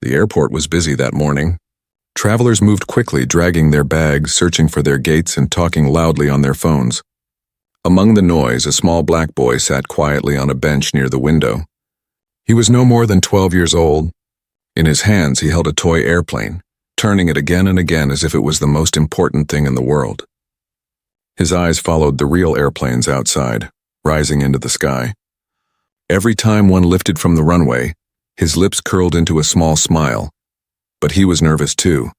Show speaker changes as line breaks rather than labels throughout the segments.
The airport was busy that morning. Travelers moved quickly, dragging their bags, searching for their gates, and talking loudly on their phones. Among the noise, a small black boy sat quietly on a bench near the window. He was no more than 12 years old. In his hands, he held a toy airplane, turning it again and again as if it was the most important thing in the world. His eyes followed the real airplanes outside, rising into the sky. Every time one lifted from the runway, his lips curled into a small smile. But he was nervous too.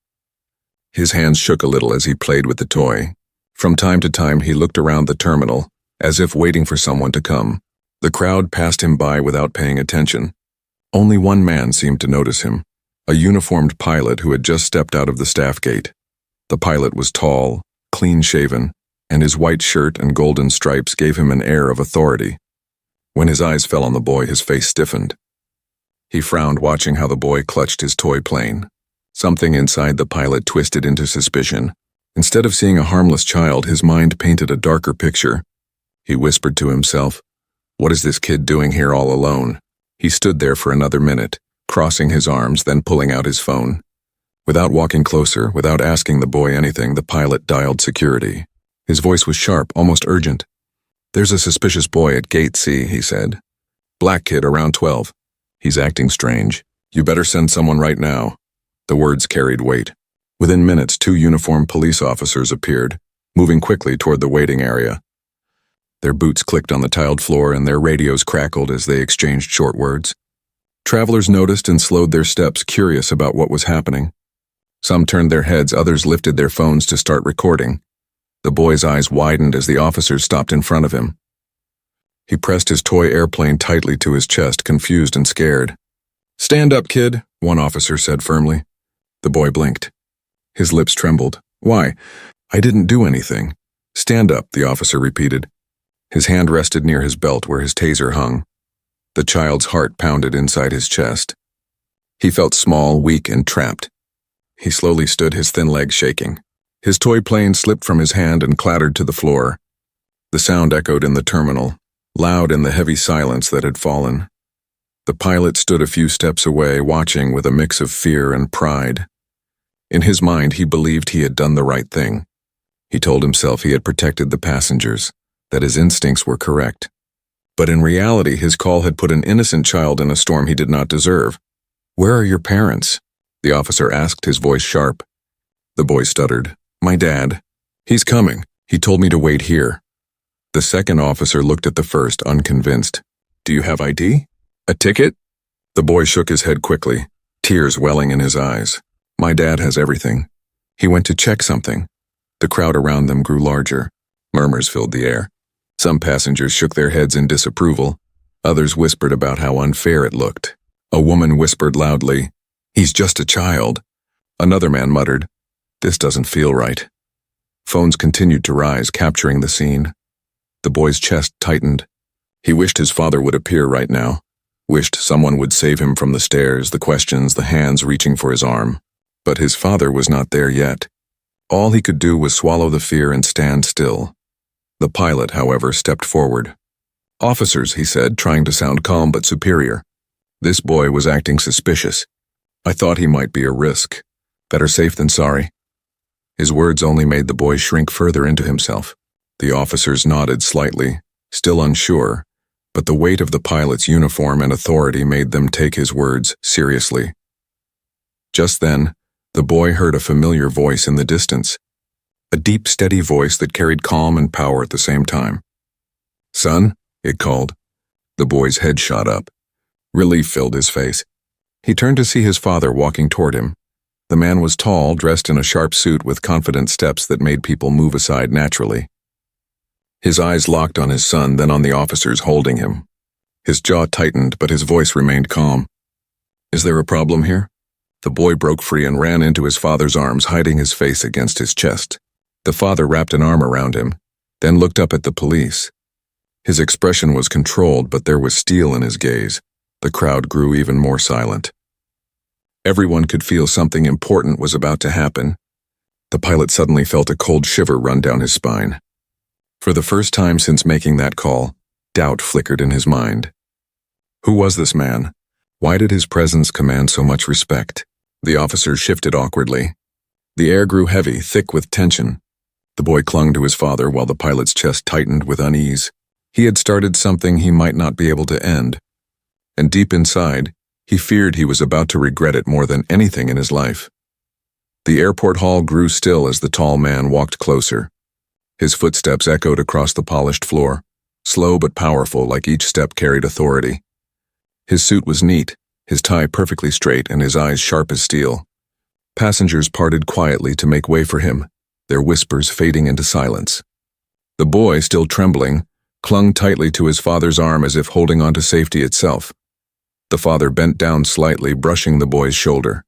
His hands shook a little as he played with the toy. From time to time, he looked around the terminal, as if waiting for someone to come. The crowd passed him by without paying attention. Only one man seemed to notice him, a uniformed pilot who had just stepped out of the staff gate. The pilot was tall, clean-shaven, and his white shirt and golden stripes gave him an air of authority. When his eyes fell on the boy, his face stiffened. He frowned, watching how the boy clutched his toy plane. Something inside the pilot twisted into suspicion. Instead of seeing a harmless child, his mind painted a darker picture. He whispered to himself, "What is this kid doing here all alone?" He stood there for another minute, crossing his arms, then pulling out his phone. Without walking closer, without asking the boy anything, the pilot dialed security. His voice was sharp, almost urgent. "There's a suspicious boy at Gate C," he said. "Black kid, around 12. He's acting strange. You better send someone right now." The words carried weight. Within minutes, 2 uniformed police officers appeared, moving quickly toward the waiting area. Their boots clicked on the tiled floor and their radios crackled as they exchanged short words. Travelers noticed and slowed their steps, curious about what was happening. Some turned their heads, others lifted their phones to start recording. The boy's eyes widened as the officers stopped in front of him. He pressed his toy airplane tightly to his chest, confused and scared. "Stand up, kid," one officer said firmly. The boy blinked. His lips trembled. "Why? I didn't do anything." "Stand up," the officer repeated. His hand rested near his belt where his taser hung. The child's heart pounded inside his chest. He felt small, weak, and trapped. He slowly stood, his thin legs shaking. His toy plane slipped from his hand and clattered to the floor. The sound echoed in the terminal, loud in the heavy silence that had fallen. The pilot stood a few steps away, watching with a mix of fear and pride. In his mind, he believed he had done the right thing. He told himself he had protected the passengers, that his instincts were correct. But in reality, his call had put an innocent child in a storm he did not deserve. "Where are your parents?" the officer asked, his voice sharp. The boy stuttered. "My dad. He's coming. He told me to wait here." The second officer looked at the first, unconvinced. "Do you have ID? A ticket?" The boy shook his head quickly, tears welling in his eyes. "My dad has everything. He went to check something." The crowd around them grew larger. Murmurs filled the air. Some passengers shook their heads in disapproval. Others whispered about how unfair it looked. A woman whispered loudly, "He's just a child." Another man muttered, "This doesn't feel right." Phones continued to rise, capturing the scene. The boy's chest tightened. He wished his father would appear right now. Wished someone would save him from the stares, the questions, the hands reaching for his arm. But his father was not there yet. All he could do was swallow the fear and stand still. The pilot, however, stepped forward. "Officers," he said, trying to sound calm but superior. "This boy was acting suspicious. I thought he might be a risk. Better safe than sorry." His words only made the boy shrink further into himself. The officers nodded slightly, still unsure, but the weight of the pilot's uniform and authority made them take his words seriously. Just then, the boy heard a familiar voice in the distance. A deep, steady voice that carried calm and power at the same time. "Son," it called. The boy's head shot up. Relief filled his face. He turned to see his father walking toward him. The man was tall, dressed in a sharp suit with confident steps that made people move aside naturally. His eyes locked on his son, then on the officers holding him. His jaw tightened, but his voice remained calm. "Is there a problem here?" The boy broke free and ran into his father's arms, hiding his face against his chest. The father wrapped an arm around him, then looked up at the police. His expression was controlled, but there was steel in his gaze. The crowd grew even more silent. Everyone could feel something important was about to happen. The pilot suddenly felt a cold shiver run down his spine. For the first time since making that call, doubt flickered in his mind. Who was this man? Why did his presence command so much respect? The officers shifted awkwardly. The air grew heavy, thick with tension. The boy clung to his father while the pilot's chest tightened with unease. He had started something he might not be able to end. And deep inside, he feared he was about to regret it more than anything in his life. The airport hall grew still as the tall man walked closer. His footsteps echoed across the polished floor, slow but powerful, like each step carried authority. His suit was neat, his tie perfectly straight, and his eyes sharp as steel. Passengers parted quietly to make way for him, their whispers fading into silence. The boy, still trembling, clung tightly to his father's arm as if holding on to safety itself. The father bent down slightly, brushing the boy's shoulder.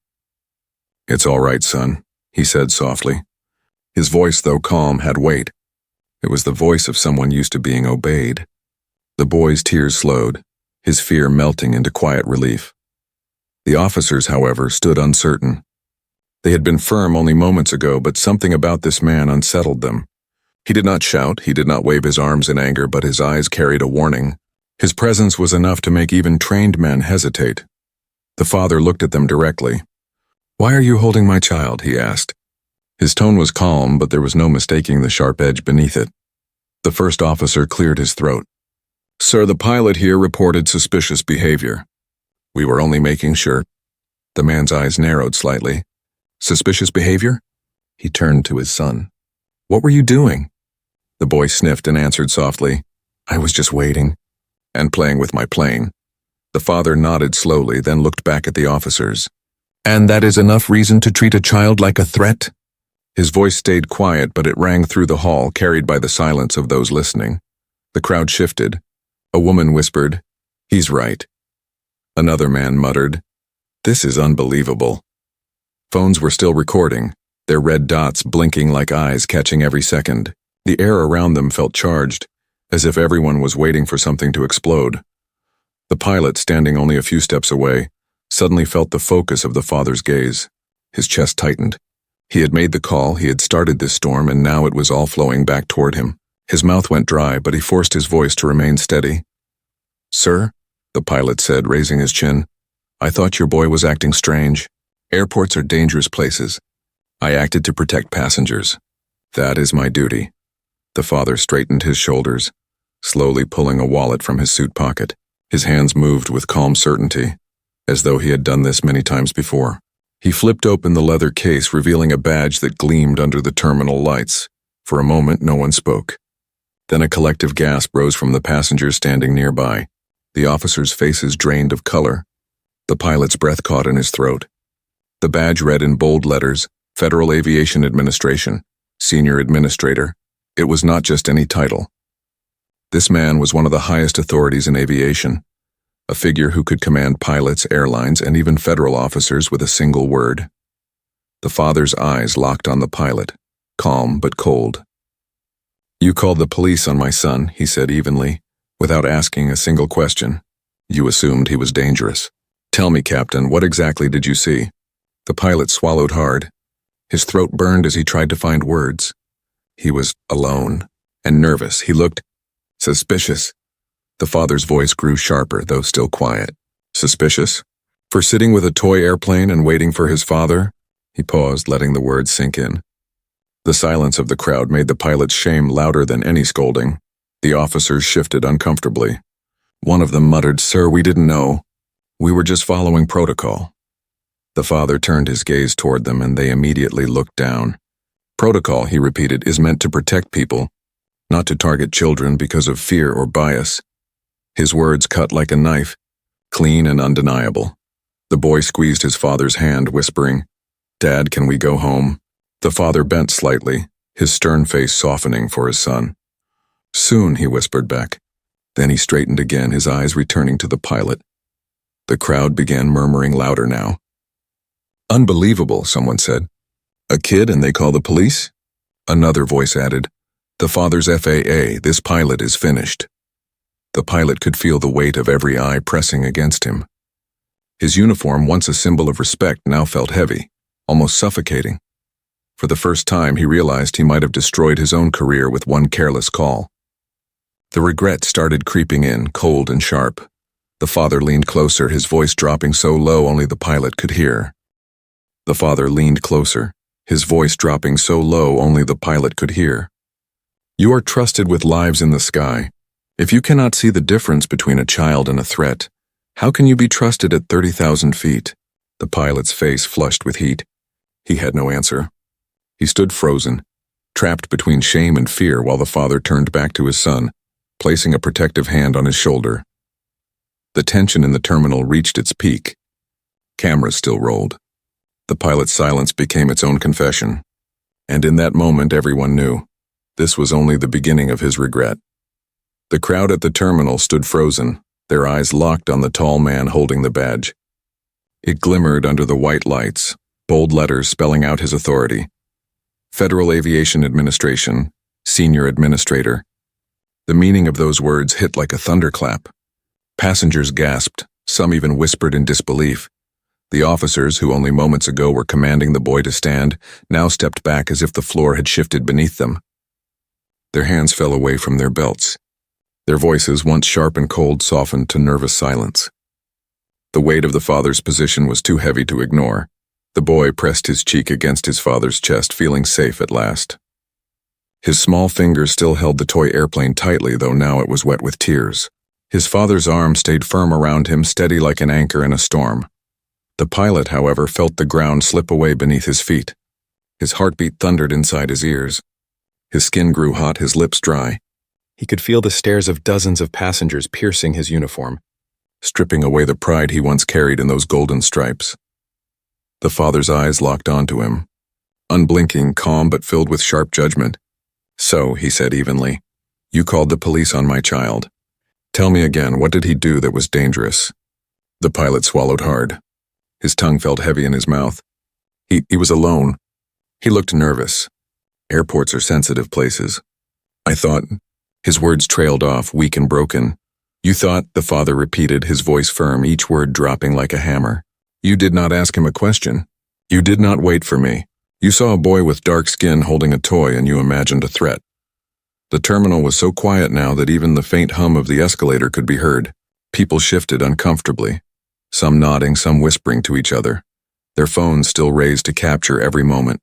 "It's all right, son," he said softly. His voice, though calm, had weight. It was the voice of someone used to being obeyed. The boy's tears slowed, his fear melting into quiet relief. The officers, however, stood uncertain. They had been firm only moments ago, but something about this man unsettled them. He did not shout, he did not wave his arms in anger, but his eyes carried a warning. His presence was enough to make even trained men hesitate. The father looked at them directly. "Why are you holding my child?" he asked. His tone was calm, but there was no mistaking the sharp edge beneath it. The first officer cleared his throat. "Sir, the pilot here reported suspicious behavior. We were only making sure." The man's eyes narrowed slightly. "Suspicious behavior?" He turned to his son. "What were you doing?" The boy sniffed and answered softly, "I was just waiting and playing with my plane." The father nodded slowly, then looked back at the officers. "And that is enough reason to treat a child like a threat?" His voice stayed quiet, but it rang through the hall, carried by the silence of those listening. The crowd shifted. A woman whispered, "He's right." Another man muttered, "This is unbelievable." Phones were still recording, their red dots blinking like eyes catching every second. The air around them felt charged, as if everyone was waiting for something to explode. The pilot, standing only a few steps away, suddenly felt the focus of the father's gaze. His chest tightened. He had made the call, he had started this storm, and now it was all flowing back toward him. His mouth went dry, but he forced his voice to remain steady. "Sir," the pilot said, raising his chin, "I thought your boy was acting strange. Airports are dangerous places. I acted to protect passengers. That is my duty." The father straightened his shoulders, slowly pulling a wallet from his suit pocket. His hands moved with calm certainty, as though he had done this many times before. He flipped open the leather case, revealing a badge that gleamed under the terminal lights. For a moment, no one spoke. Then a collective gasp rose from the passengers standing nearby. The officers' faces drained of color. The pilot's breath caught in his throat. The badge read in bold letters, Federal Aviation Administration, Senior Administrator. It was not just any title. This man was one of the highest authorities in aviation, a figure who could command pilots, airlines, and even federal officers with a single word. The father's eyes locked on the pilot, calm but cold. "You called the police on my son," he said evenly, without asking a single question. "You assumed he was dangerous. Tell me, Captain, what exactly did you see?" The pilot swallowed hard. His throat burned as he tried to find words. He was alone and nervous. He looked suspicious. The father's voice grew sharper, though still quiet. "Suspicious? For sitting with a toy airplane and waiting for his father?" He paused, letting the words sink in. The silence of the crowd made the pilot's shame louder than any scolding. The officers shifted uncomfortably. One of them muttered, "Sir, we didn't know. We were just following protocol." The father turned his gaze toward them, and they immediately looked down. "Protocol," he repeated, "is meant to protect people, not to target children because of fear or bias." His words cut like a knife, clean and undeniable. The boy squeezed his father's hand, whispering, "Dad, can we go home?" The father bent slightly, his stern face softening for his son. "Soon," he whispered back. Then he straightened again, his eyes returning to the pilot. The crowd began murmuring louder now. "Unbelievable," someone said. "A kid and they call the police?" Another voice added, "The father's FAA, this pilot is finished." The pilot could feel the weight of every eye pressing against him. His uniform, once a symbol of respect, now felt heavy, almost suffocating. For the first time, he realized he might have destroyed his own career with one careless call. The regret started creeping in, cold and sharp. The father leaned closer, his voice dropping so low only the pilot could hear. The father leaned closer, his voice dropping so low only the pilot could hear. You are trusted with lives in the sky. If you cannot see the difference between a child and a threat, how can you be trusted at 30,000 feet? The pilot's face flushed with heat. He had no answer. He stood frozen, trapped between shame and fear while the father turned back to his son, placing a protective hand on his shoulder. The tension in the terminal reached its peak. Cameras still rolled. The pilot's silence became its own confession. And in that moment everyone knew. This was only the beginning of his regret. The crowd at the terminal stood frozen, their eyes locked on the tall man holding the badge. It glimmered under the white lights, bold letters spelling out his authority. Federal Aviation Administration, Senior Administrator. The meaning of those words hit like a thunderclap. Passengers gasped, some even whispered in disbelief. The officers, who only moments ago were commanding the boy to stand, now stepped back as if the floor had shifted beneath them. Their hands fell away from their belts. Their voices, once sharp and cold, softened to nervous silence. The weight of the father's position was too heavy to ignore. The boy pressed his cheek against his father's chest, feeling safe at last. His small fingers still held the toy airplane tightly, though now it was wet with tears. His father's arm stayed firm around him, steady like an anchor in a storm. The pilot, however, felt the ground slip away beneath his feet. His heartbeat thundered inside his ears. His skin grew hot, his lips dry. He could feel the stares of dozens of passengers piercing his uniform, stripping away the pride he once carried in those golden stripes. The father's eyes locked onto him, unblinking, calm but filled with sharp judgment. So, he said evenly, you called the police on my child. Tell me again, what did he do that was dangerous? The pilot swallowed hard. His tongue felt heavy in his mouth. He was alone. He looked nervous. Airports are sensitive places. I thought. His words trailed off, weak and broken. You thought, the father repeated, his voice firm, each word dropping like a hammer. You did not ask him a question. You did not wait for me. You saw a boy with dark skin holding a toy and you imagined a threat. The terminal was so quiet now that even the faint hum of the escalator could be heard. People shifted uncomfortably, some nodding, some whispering to each other, their phones still raised to capture every moment.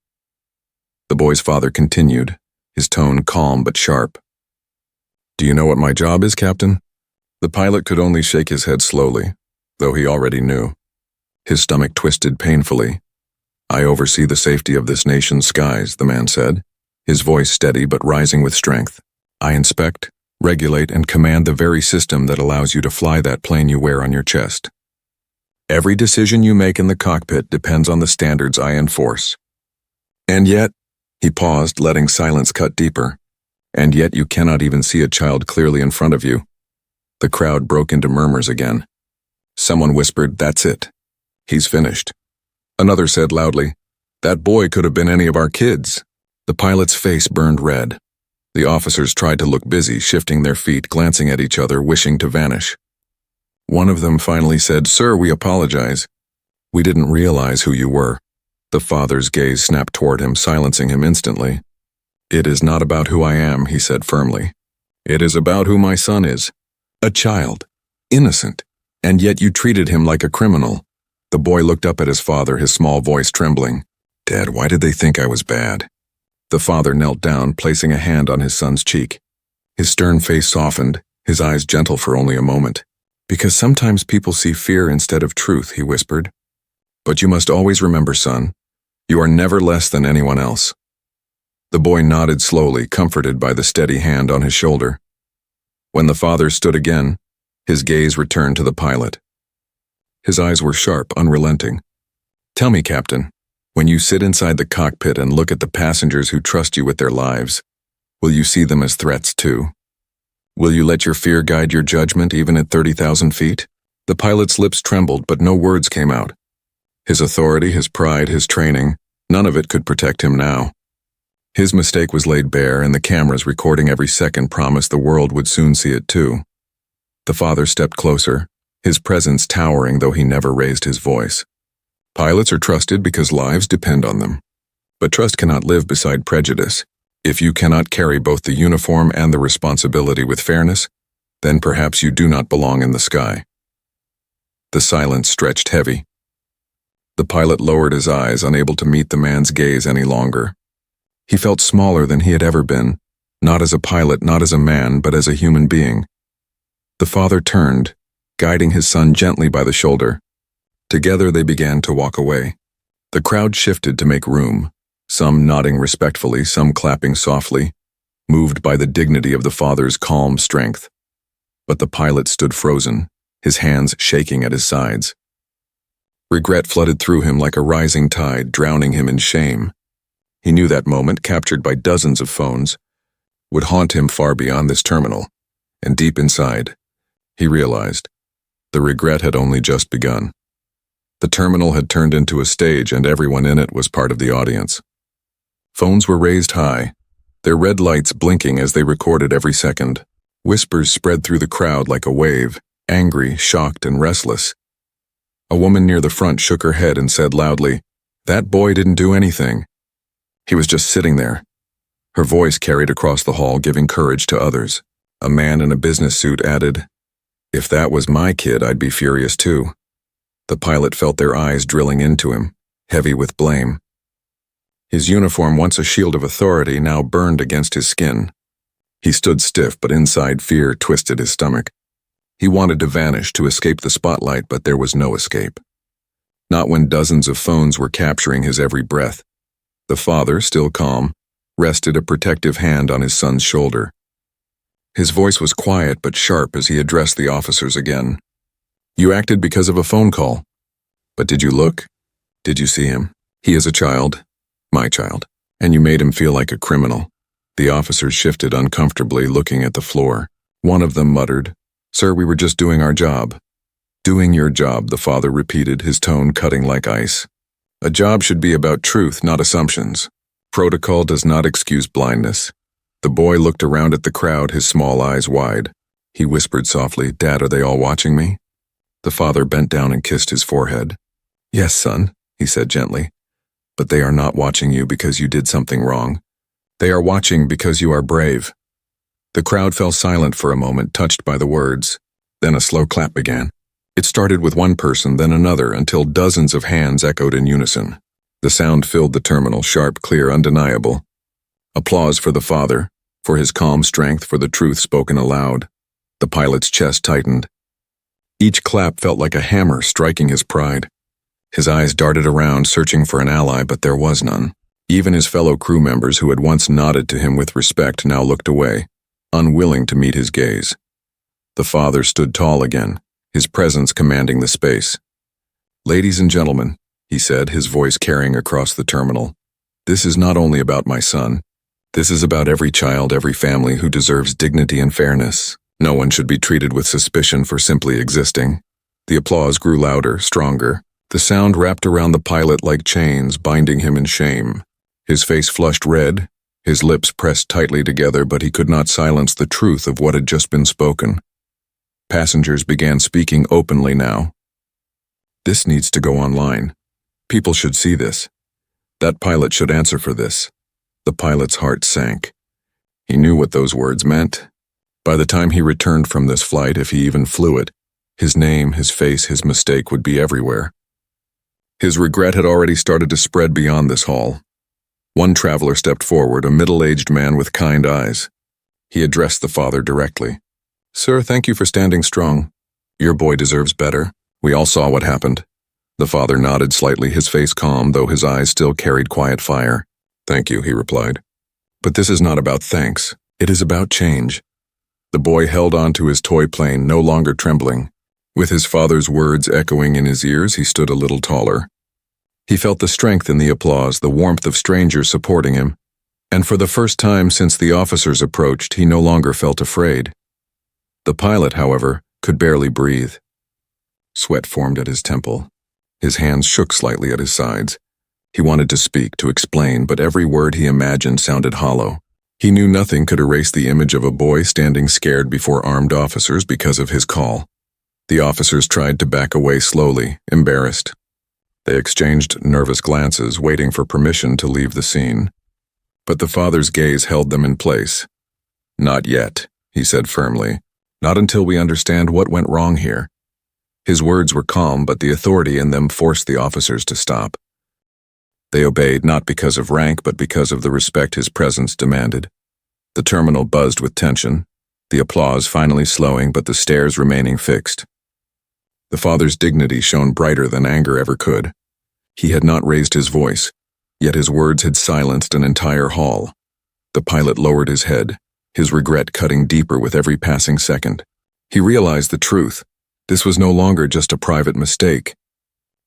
The boy's father continued, his tone calm but sharp. Do you know what my job is, Captain? The pilot could only shake his head slowly, though he already knew. His stomach twisted painfully. I oversee the safety of this nation's skies, the man said, his voice steady but rising with strength. I inspect, regulate, and command the very system that allows you to fly that plane you wear on your chest. Every decision you make in the cockpit depends on the standards I enforce. And yet, he paused, letting silence cut deeper. And yet you cannot even see a child clearly in front of you. The crowd broke into murmurs again. Someone whispered, that's it. He's finished. Another said loudly, that boy could have been any of our kids. The pilot's face burned red. The officers tried to look busy, shifting their feet, glancing at each other, wishing to vanish. One of them finally said, Sir, we apologize. We didn't realize who you were. The father's gaze snapped toward him, silencing him instantly. It is not about who I am, he said firmly. It is about who my son is. A child. Innocent. And yet you treated him like a criminal. The boy looked up at his father, his small voice trembling. Dad, why did they think I was bad? The father knelt down, placing a hand on his son's cheek. His stern face softened, his eyes gentle for only a moment. Because sometimes people see fear instead of truth, he whispered. But you must always remember, son, you are never less than anyone else. The boy nodded slowly, comforted by the steady hand on his shoulder. When the father stood again, his gaze returned to the pilot. His eyes were sharp, unrelenting. Tell me, Captain, when you sit inside the cockpit and look at the passengers who trust you with their lives, will you see them as threats too? Will you let your fear guide your judgment even at 30,000 feet? The pilot's lips trembled, but no words came out. His authority, his pride, his training, none of it could protect him now. His mistake was laid bare, and the cameras recording every second promised the world would soon see it too. The father stepped closer, his presence towering though he never raised his voice. Pilots are trusted because lives depend on them. But trust cannot live beside prejudice. If you cannot carry both the uniform and the responsibility with fairness, then perhaps you do not belong in the sky. The silence stretched heavy. The pilot lowered his eyes, unable to meet the man's gaze any longer. He felt smaller than he had ever been, not as a pilot, not as a man, but as a human being. The father turned, guiding his son gently by the shoulder. Together they began to walk away. The crowd shifted to make room, some nodding respectfully, some clapping softly, moved by the dignity of the father's calm strength. But the pilot stood frozen, his hands shaking at his sides. Regret flooded through him like a rising tide, drowning him in shame. He knew that moment, captured by dozens of phones, would haunt him far beyond this terminal, and deep inside, he realized, the regret had only just begun. The terminal had turned into a stage, and everyone in it was part of the audience. Phones were raised high, their red lights blinking as they recorded every second. Whispers spread through the crowd like a wave, angry, shocked, and restless. A woman near the front shook her head and said loudly, "That boy didn't do anything. He was just sitting there." Her voice carried across the hall, giving courage to others. A man in a business suit added, "If that was my kid, I'd be furious too." The pilot felt their eyes drilling into him, heavy with blame. His uniform, once a shield of authority, now burned against his skin. He stood stiff, but inside fear twisted his stomach. He wanted to vanish, to escape the spotlight, but there was no escape. Not when dozens of phones were capturing his every breath. The father, still calm, rested a protective hand on his son's shoulder. His voice was quiet but sharp as he addressed the officers again. "You acted because of a phone call. But did you look? Did you see him? He is a child, my child, and you made him feel like a criminal." The officers shifted uncomfortably, looking at the floor. One of them muttered, "Sir, we were just doing our job." "Doing your job," the father repeated, his tone cutting like ice. "A job should be about truth, not assumptions. Protocol does not excuse blindness." The boy looked around at the crowd, his small eyes wide. He whispered softly, "Dad, are they all watching me?" The father bent down and kissed his forehead. "Yes, son," he said gently, "but they are not watching you because you did something wrong. They are watching because you are brave." The crowd fell silent for a moment, touched by the words. Then a slow clap began. It started with one person, then another, until dozens of hands echoed in unison. The sound filled the terminal, sharp, clear, undeniable. Applause for the father, for his calm strength, for the truth spoken aloud. The pilot's chest tightened. Each clap felt like a hammer striking his pride. His eyes darted around, searching for an ally, but there was none. Even his fellow crew members, who had once nodded to him with respect, now looked away, unwilling to meet his gaze. The father stood tall again, his presence commanding the space. "Ladies and gentlemen," he said, his voice carrying across the terminal, "this is not only about my son. This is about every child, every family who deserves dignity and fairness. No one should be treated with suspicion for simply existing." The applause grew louder, stronger. The sound wrapped around the pilot like chains, binding him in shame. His face flushed red, his lips pressed tightly together, but he could not silence the truth of what had just been spoken. Passengers began speaking openly now. "This needs to go online. People should see this. That pilot should answer for this." The pilot's heart sank. He knew what those words meant. By the time he returned from this flight, if he even flew it, his name, his face, his mistake would be everywhere. His regret had already started to spread beyond this hall. One traveler stepped forward, a middle-aged man with kind eyes. He addressed the father directly. "Sir, thank you for standing strong. Your boy deserves better. We all saw what happened." The father nodded slightly, his face calm, though his eyes still carried quiet fire. "Thank you," he replied. "But this is not about thanks. It is about change." The boy held on to his toy plane, no longer trembling. With his father's words echoing in his ears, he stood a little taller. He felt the strength in the applause, the warmth of strangers supporting him, and for the first time since the officers approached, he no longer felt afraid. The pilot, however, could barely breathe. Sweat formed at his temple. His hands shook slightly at his sides. He wanted to speak, to explain, but every word he imagined sounded hollow. He knew nothing could erase the image of a boy standing scared before armed officers because of his call. The officers tried to back away slowly, embarrassed. They exchanged nervous glances, waiting for permission to leave the scene. But the father's gaze held them in place. "Not yet," he said firmly. "Not until we understand what went wrong here." His words were calm, but the authority in them forced the officers to stop. They obeyed not because of rank, but because of the respect his presence demanded. The terminal buzzed with tension, the applause finally slowing, but the stares remaining fixed. The father's dignity shone brighter than anger ever could. He had not raised his voice, yet his words had silenced an entire hall. The pilot lowered his head, his regret cutting deeper with every passing second. He realized the truth. This was no longer just a private mistake.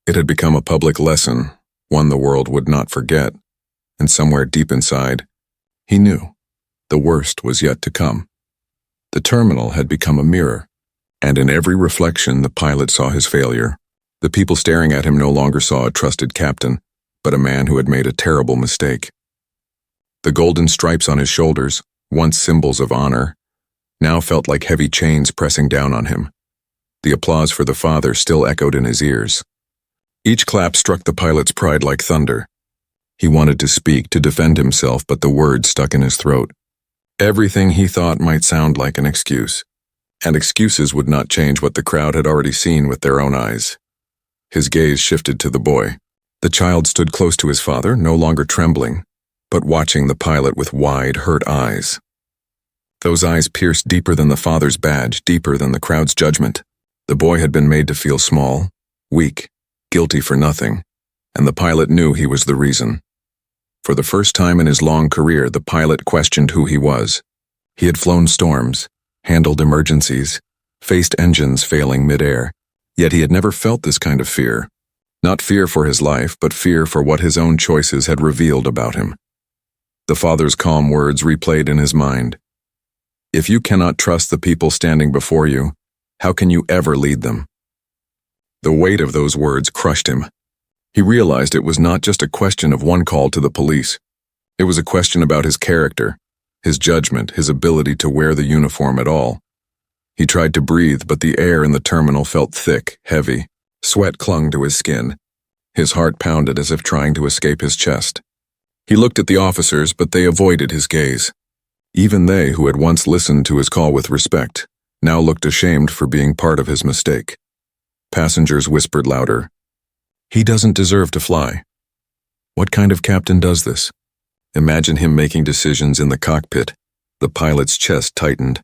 It had become a public lesson, one the world would not forget. And somewhere deep inside, he knew the worst was yet to come. The terminal had become a mirror, and in every reflection the pilot saw his failure. The people staring at him no longer saw a trusted captain, but a man who had made a terrible mistake. The golden stripes on his shoulders, once symbols of honor, now felt like heavy chains pressing down on him. The applause for the father still echoed in his ears. Each clap struck the pilot's pride like thunder. He wanted to speak, to defend himself, but the words stuck in his throat. Everything he thought might sound like an excuse, and excuses would not change what the crowd had already seen with their own eyes. His gaze shifted to the boy. The child stood close to his father, no longer trembling, but watching the pilot with wide, hurt eyes. Those eyes pierced deeper than the father's badge, deeper than the crowd's judgment. The boy had been made to feel small, weak, guilty for nothing, and the pilot knew he was the reason. For the first time in his long career, the pilot questioned who he was. He had flown storms, handled emergencies, faced engines failing midair, yet he had never felt this kind of fear. Not fear for his life, but fear for what his own choices had revealed about him. The father's calm words replayed in his mind. If you cannot trust the people standing before you, how can you ever lead them? The weight of those words crushed him. He realized it was not just a question of one call to the police. It was a question about his character, his judgment, his ability to wear the uniform at all. He tried to breathe, but the air in the terminal felt thick, heavy. Sweat clung to his skin. His heart pounded as if trying to escape his chest. He looked at the officers, but they avoided his gaze. Even they, who had once listened to his call with respect, now looked ashamed for being part of his mistake. Passengers whispered louder, "He doesn't deserve to fly." What kind of captain does this? Imagine him making decisions in the cockpit. The pilot's chest tightened.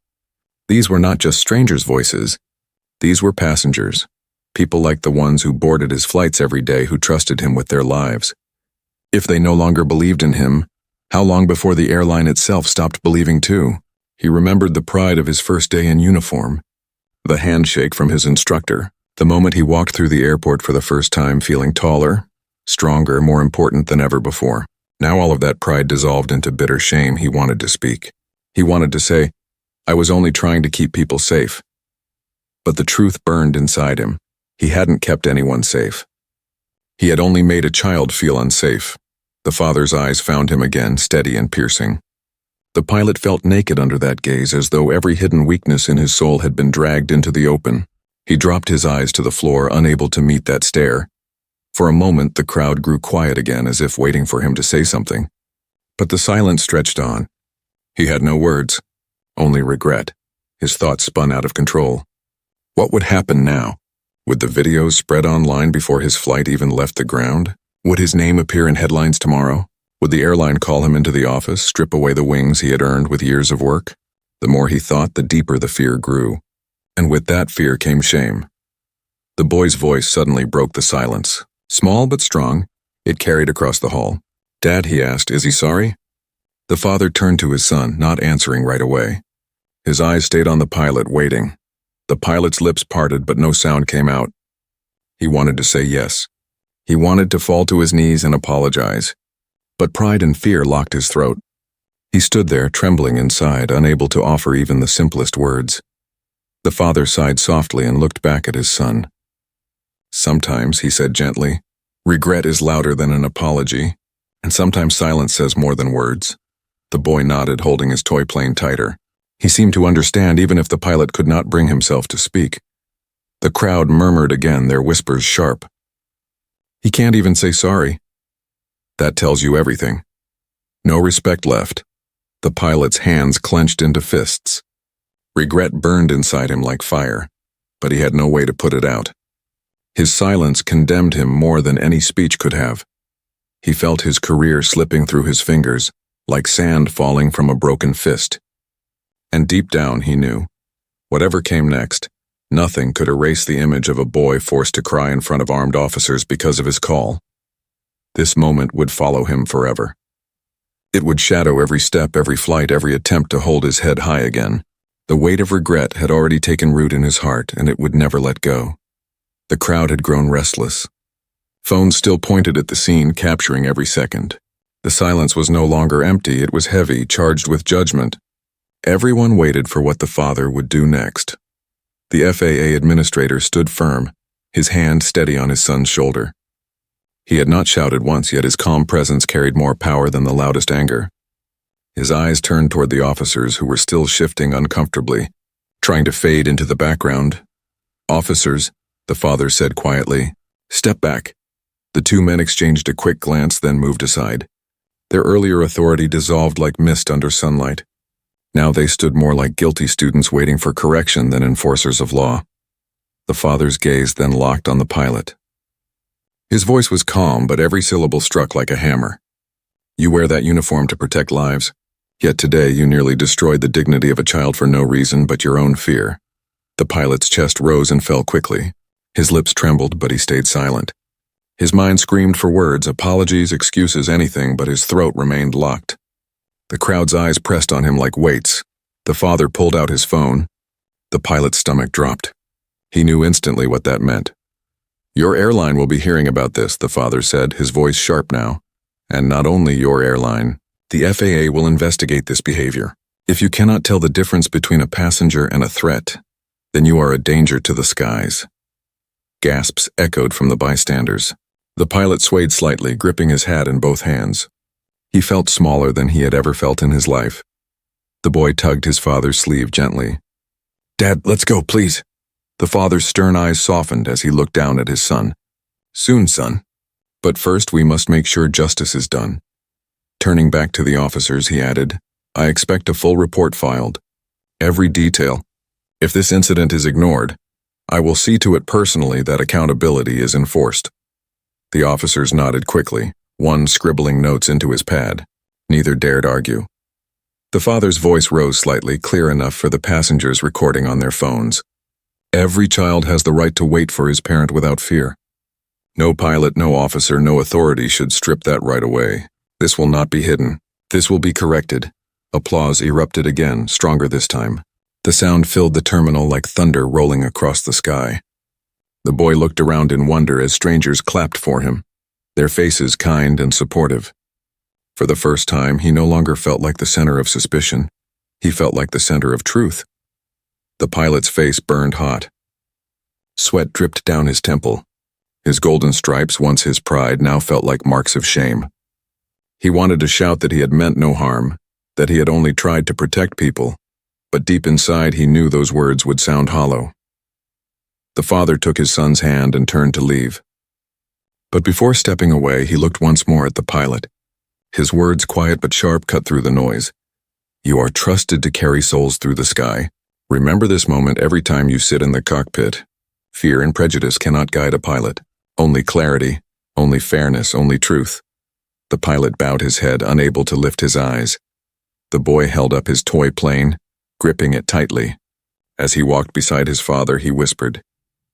These were not just strangers' voices. These were passengers, people like the ones who boarded his flights every day, who trusted him with their lives. If they no longer believed in him, how long before the airline itself stopped believing too? He remembered the pride of his first day in uniform, the handshake from his instructor, the moment he walked through the airport for the first time feeling taller, stronger, more important than ever before. Now all of that pride dissolved into bitter shame. He wanted to speak. He wanted to say, "I was only trying to keep people safe." But the truth burned inside him. He hadn't kept anyone safe. He had only made a child feel unsafe. The father's eyes found him again, steady and piercing. The pilot felt naked under that gaze, as though every hidden weakness in his soul had been dragged into the open. He dropped his eyes to the floor, unable to meet that stare. For a moment, the crowd grew quiet again, as if waiting for him to say something. But the silence stretched on. He had no words, only regret. His thoughts spun out of control. What would happen now? Would the videos spread online before his flight even left the ground? Would his name appear in headlines tomorrow? Would the airline call him into the office, strip away the wings he had earned with years of work? The more he thought, the deeper the fear grew. And with that fear came shame. The boy's voice suddenly broke the silence. Small but strong, it carried across the hall. "Dad," he asked, "is he sorry?" The father turned to his son, not answering right away. His eyes stayed on the pilot, waiting. The pilot's lips parted, but no sound came out. He wanted to say yes. He wanted to fall to his knees and apologize. But pride and fear locked his throat. He stood there, trembling inside, unable to offer even the simplest words. The father sighed softly and looked back at his son. "Sometimes," he said gently, "regret is louder than an apology, and sometimes silence says more than words." The boy nodded, holding his toy plane tighter. He seemed to understand, even if the pilot could not bring himself to speak. The crowd murmured again, their whispers sharp. "He can't even say sorry." That tells you everything. No respect left. The pilot's hands clenched into fists. Regret burned inside him like fire, but he had no way to put it out. His silence condemned him more than any speech could have. He felt his career slipping through his fingers, like sand falling from a broken fist. And deep down he knew, whatever came next, nothing could erase the image of a boy forced to cry in front of armed officers because of his call. This moment would follow him forever. It would shadow every step, every flight, every attempt to hold his head high again. The weight of regret had already taken root in his heart, and it would never let go. The crowd had grown restless. Phones still pointed at the scene, capturing every second. The silence was no longer empty, it was heavy, charged with judgment. Everyone waited for what the father would do next. The FAA administrator stood firm, his hand steady on his son's shoulder. He had not shouted once, yet his calm presence carried more power than the loudest anger. His eyes turned toward the officers who were still shifting uncomfortably, trying to fade into the background. "Officers," the father said quietly, "step back." The two men exchanged a quick glance, then moved aside. Their earlier authority dissolved like mist under sunlight. Now they stood more like guilty students waiting for correction than enforcers of law. The father's gaze then locked on the pilot. His voice was calm, but every syllable struck like a hammer. "You wear that uniform to protect lives, yet today you nearly destroyed the dignity of a child for no reason but your own fear." The pilot's chest rose and fell quickly. His lips trembled, but he stayed silent. His mind screamed for words, apologies, excuses, anything, but his throat remained locked. The crowd's eyes pressed on him like weights. The father pulled out his phone. The pilot's stomach dropped. He knew instantly what that meant. "Your airline will be hearing about this," the father said, his voice sharp now. "And not only your airline. The FAA will investigate this behavior. If you cannot tell the difference between a passenger and a threat, then you are a danger to the skies." Gasps echoed from the bystanders. The pilot swayed slightly, gripping his hat in both hands. He felt smaller than he had ever felt in his life. The boy tugged his father's sleeve gently. "Dad, let's go, please." The father's stern eyes softened as he looked down at his son. "Soon, son. But first we must make sure justice is done." Turning back to the officers, he added, "I expect a full report filed. Every detail. If this incident is ignored, I will see to it personally that accountability is enforced." The officers nodded quickly, one scribbling notes into his pad. Neither dared argue. The father's voice rose slightly, clear enough for the passengers recording on their phones. "Every child has the right to wait for his parent without fear. No pilot, no officer, no authority should strip that right away. This will not be hidden. This will be corrected." Applause erupted again, stronger this time. The sound filled the terminal like thunder rolling across the sky. The boy looked around in wonder as strangers clapped for him, their faces kind and supportive. For the first time, he no longer felt like the center of suspicion. He felt like the center of truth. The pilot's face burned hot. Sweat dripped down his temple. His golden stripes, once his pride, now felt like marks of shame. He wanted to shout that he had meant no harm, that he had only tried to protect people, but deep inside he knew those words would sound hollow. The father took his son's hand and turned to leave. But before stepping away, he looked once more at the pilot. His words, quiet but sharp, cut through the noise. "You are trusted to carry souls through the sky. Remember this moment every time you sit in the cockpit. Fear and prejudice cannot guide a pilot. Only clarity, only fairness, only truth." The pilot bowed his head, unable to lift his eyes. The boy held up his toy plane, gripping it tightly. As he walked beside his father, he whispered,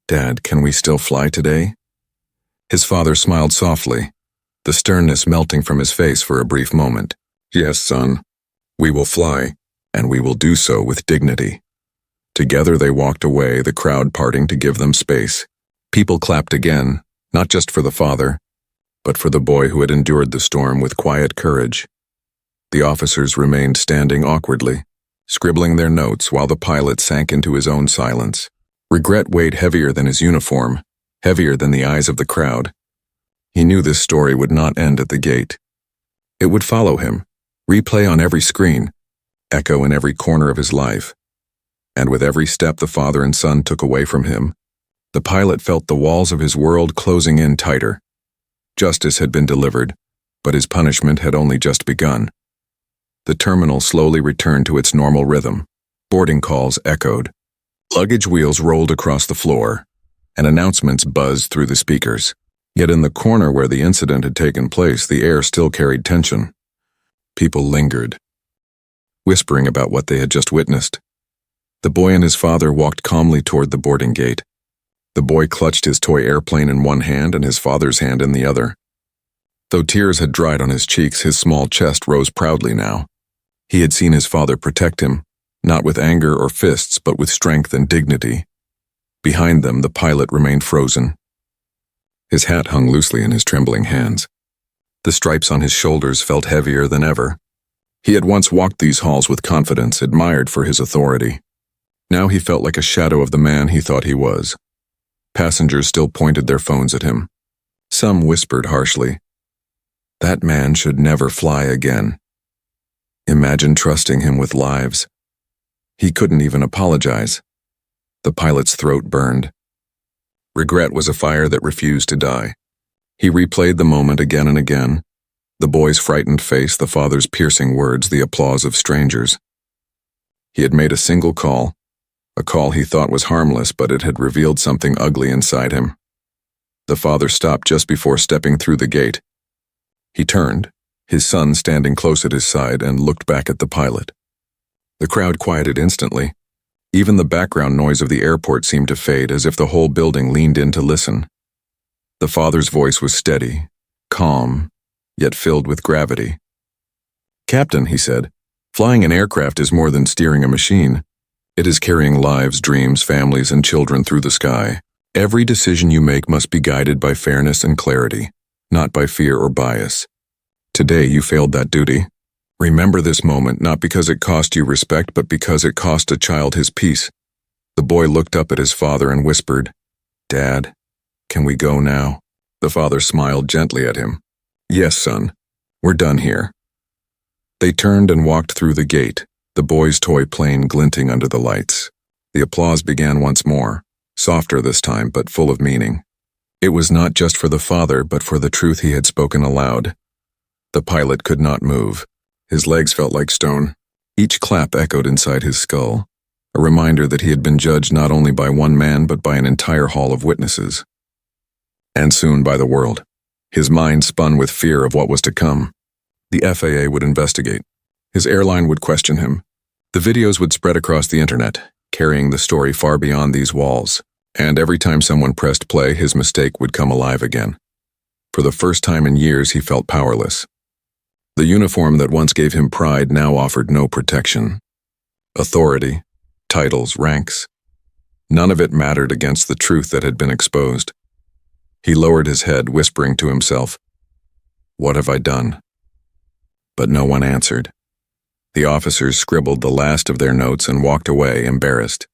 "Dad, can we still fly today?" His father smiled softly, the sternness melting from his face for a brief moment. "Yes, son. We will fly, and we will do so with dignity." Together they walked away, the crowd parting to give them space. People clapped again, not just for the father, but for the boy who had endured the storm with quiet courage. The officers remained standing awkwardly, scribbling their notes while the pilot sank into his own silence. Regret weighed heavier than his uniform, heavier than the eyes of the crowd. He knew this story would not end at the gate. It would follow him, replay on every screen, echo in every corner of his life. And with every step the father and son took away from him, the pilot felt the walls of his world closing in tighter. Justice had been delivered, but his punishment had only just begun. The terminal slowly returned to its normal rhythm. Boarding calls echoed. Luggage wheels rolled across the floor. and announcements buzzed through the speakers. Yet in the corner where the incident had taken place, the air still carried tension. People lingered, whispering about what they had just witnessed. The boy and his father walked calmly toward the boarding gate. The boy clutched his toy airplane in one hand and his father's hand in the other. Though tears had dried on his cheeks, his small chest rose proudly now. He had seen his father protect him, not with anger or fists, but with strength and dignity. Behind them, the pilot remained frozen. His hat hung loosely in his trembling hands. The stripes on his shoulders felt heavier than ever. He had once walked these halls with confidence, admired for his authority. Now he felt like a shadow of the man he thought he was. Passengers still pointed their phones at him. Some whispered harshly, "That man should never fly again." Imagine trusting him with lives. He couldn't even apologize. The pilot's throat burned. Regret was a fire that refused to die. He replayed the moment again and again. The boy's frightened face, the father's piercing words, the applause of strangers. He had made a single call, a call he thought was harmless, but it had revealed something ugly inside him. The father stopped just before stepping through the gate. He turned, his son standing close at his side, and looked back at the pilot. The crowd quieted instantly. Even the background noise of the airport seemed to fade, as if the whole building leaned in to listen. The father's voice was steady, calm, yet filled with gravity. "Captain," he said, "flying an aircraft is more than steering a machine. It is carrying lives, dreams, families, and children through the sky. Every decision you make must be guided by fairness and clarity, not by fear or bias. Today you failed that duty. Remember this moment, not because it cost you respect, but because it cost a child his peace." The boy looked up at his father and whispered, "Dad, can we go now?" The father smiled gently at him. "Yes, son. We're done here." They turned and walked through the gate, the boy's toy plane glinting under the lights. The applause began once more, softer this time, but full of meaning. It was not just for the father, but for the truth he had spoken aloud. The pilot could not move. His legs felt like stone. Each clap echoed inside his skull, a reminder that he had been judged not only by one man, but by an entire hall of witnesses. And soon by the world. His mind spun with fear of what was to come. The FAA would investigate. His airline would question him. The videos would spread across the internet, carrying the story far beyond these walls. And every time someone pressed play, his mistake would come alive again. For the first time in years, he felt powerless. The uniform that once gave him pride now offered no protection. Authority, titles, ranks. None of it mattered against the truth that had been exposed. He lowered his head, whispering to himself, "What have I done?" But no one answered. The officers scribbled the last of their notes and walked away, embarrassed.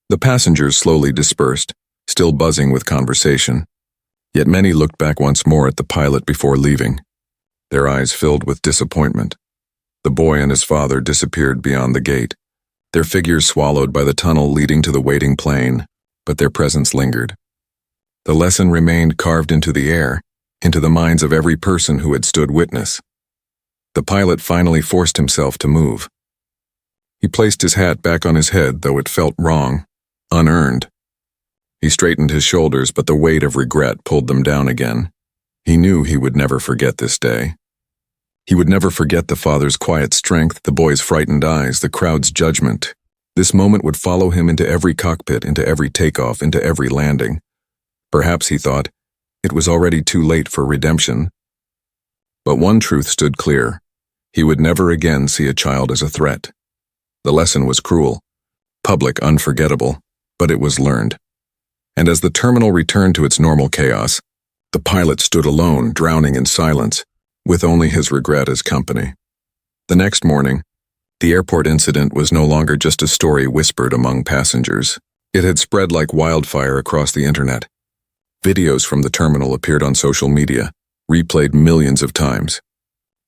The passengers slowly dispersed, still buzzing with conversation. Yet many looked back once more at the pilot before leaving. Their eyes filled with disappointment. The boy and his father disappeared beyond the gate, their figures swallowed by the tunnel leading to the waiting plane, but their presence lingered. The lesson remained carved into the air, into the minds of every person who had stood witness. The pilot finally forced himself to move. He placed his hat back on his head, though it felt wrong, unearned. He straightened his shoulders, but the weight of regret pulled them down again. He knew he would never forget this day. He would never forget the father's quiet strength, the boy's frightened eyes, the crowd's judgment. This moment would follow him into every cockpit, into every takeoff, into every landing. Perhaps, he thought, it was already too late for redemption. But one truth stood clear. He would never again see a child as a threat. The lesson was cruel, public, unforgettable, but it was learned. And as the terminal returned to its normal chaos, the pilot stood alone, drowning in silence, with only his regret as company. The next morning, the airport incident was no longer just a story whispered among passengers. It had spread like wildfire across the internet. Videos from the terminal appeared on social media, replayed millions of times.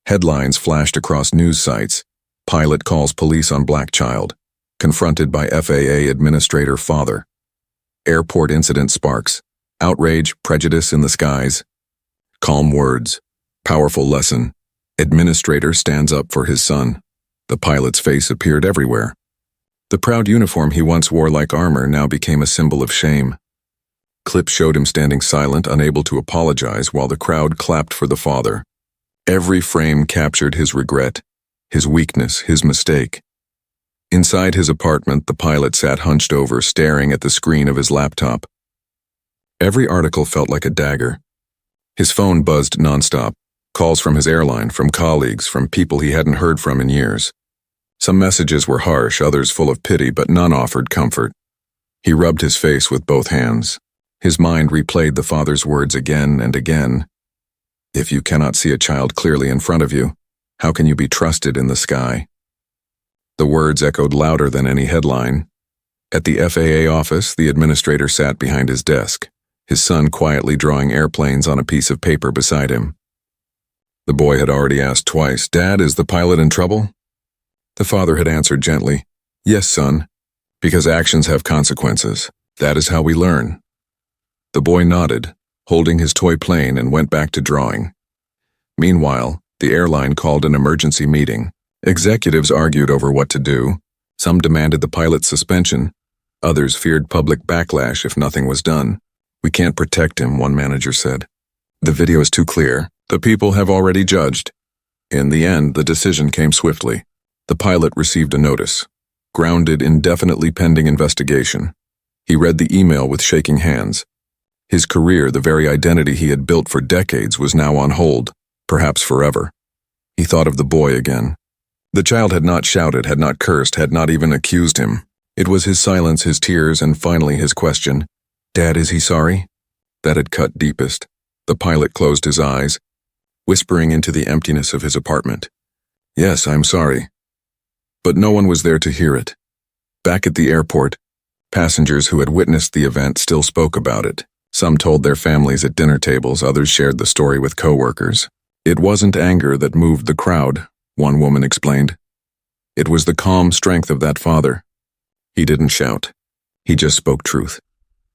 Headlines flashed across news sites. Pilot calls police on black child. Confronted by FAA administrator father. Airport incident sparks. Outrage, prejudice in the skies. Calm words. Powerful lesson. Administrator stands up for his son. The pilot's face appeared everywhere. The proud uniform he once wore like armor now became a symbol of shame. Clip showed him standing silent, unable to apologize, while the crowd clapped for the father. Every frame captured his regret, his weakness, his mistake. Inside his apartment, the pilot sat hunched over, staring at the screen of his laptop. Every article felt like a dagger. His phone buzzed nonstop, calls from his airline, from colleagues, from people he hadn't heard from in years. Some messages were harsh, others full of pity, but none offered comfort. He rubbed his face with both hands. His mind replayed the father's words again and again. If you cannot see a child clearly in front of you, how can you be trusted in the sky? The words echoed louder than any headline. At the FAA office, the administrator sat behind his desk, his son quietly drawing airplanes on a piece of paper beside him. The boy had already asked twice, "Dad, is the pilot in trouble?" The father had answered gently, "Yes, son, because actions have consequences. That is how we learn." The boy nodded, holding his toy plane, and went back to drawing. Meanwhile, the airline called an emergency meeting. Executives argued over what to do. Some demanded the pilot's suspension. Others feared public backlash if nothing was done. "We can't protect him," one manager said. "The video is too clear. The people have already judged." In the end, the decision came swiftly. The pilot received a notice. Grounded indefinitely pending investigation. He read the email with shaking hands. His career, the very identity he had built for decades, was now on hold, perhaps forever. He thought of the boy again. The child had not shouted, had not cursed, had not even accused him. It was his silence, his tears, and finally his question, "Dad, is he sorry?" That had cut deepest. The pilot closed his eyes, whispering into the emptiness of his apartment. "Yes, I'm sorry." But no one was there to hear it. Back at the airport, passengers who had witnessed the event still spoke about it. Some told their families at dinner tables, others shared the story with coworkers. "It wasn't anger that moved the crowd," one woman explained. "It was the calm strength of that father. He didn't shout. He just spoke truth."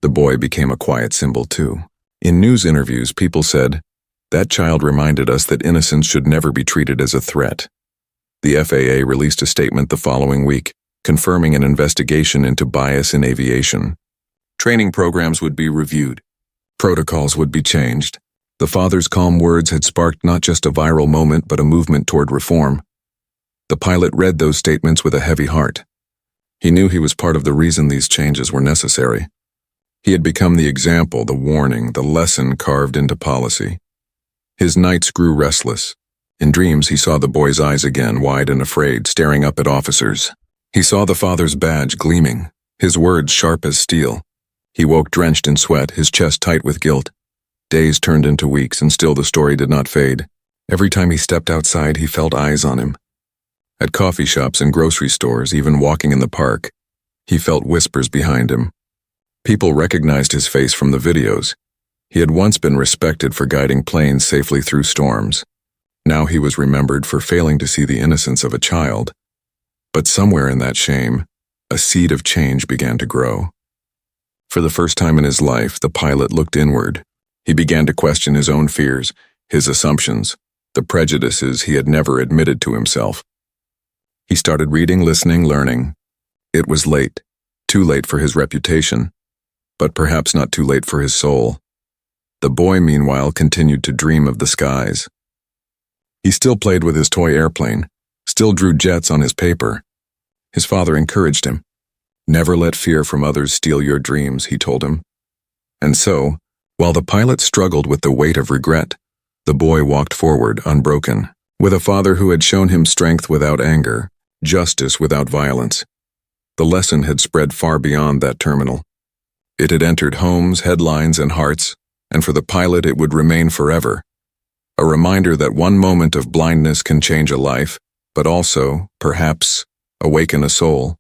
The boy became a quiet symbol too. In news interviews, people said, "That child reminded us that innocence should never be treated as a threat." The FAA released a statement the following week, confirming an investigation into bias in aviation. Training programs would be reviewed. Protocols would be changed. The father's calm words had sparked not just a viral moment, but a movement toward reform. The pilot read those statements with a heavy heart. He knew he was part of the reason these changes were necessary. He had become the example, the warning, the lesson carved into policy. His nights grew restless. In dreams, he saw the boy's eyes again, wide and afraid, staring up at officers. He saw the father's badge gleaming, his words sharp as steel. He woke drenched in sweat, his chest tight with guilt. Days turned into weeks, and still the story did not fade. Every time he stepped outside, he felt eyes on him. At coffee shops and grocery stores, even walking in the park, he felt whispers behind him. People recognized his face from the videos. He had once been respected for guiding planes safely through storms. Now he was remembered for failing to see the innocence of a child. But somewhere in that shame, a seed of change began to grow. For the first time in his life, the pilot looked inward. He began to question his own fears, his assumptions, the prejudices he had never admitted to himself. He started reading, listening, learning. It was late, too late for his reputation, but perhaps not too late for his soul. The boy, meanwhile, continued to dream of the skies. He still played with his toy airplane, still drew jets on his paper. His father encouraged him. "Never let fear from others steal your dreams," he told him. And so, while the pilot struggled with the weight of regret, the boy walked forward unbroken, with a father who had shown him strength without anger, justice without violence. The lesson had spread far beyond that terminal. It had entered homes, headlines, and hearts, and for the pilot it would remain forever. A reminder that one moment of blindness can change a life, but also, perhaps, awaken a soul.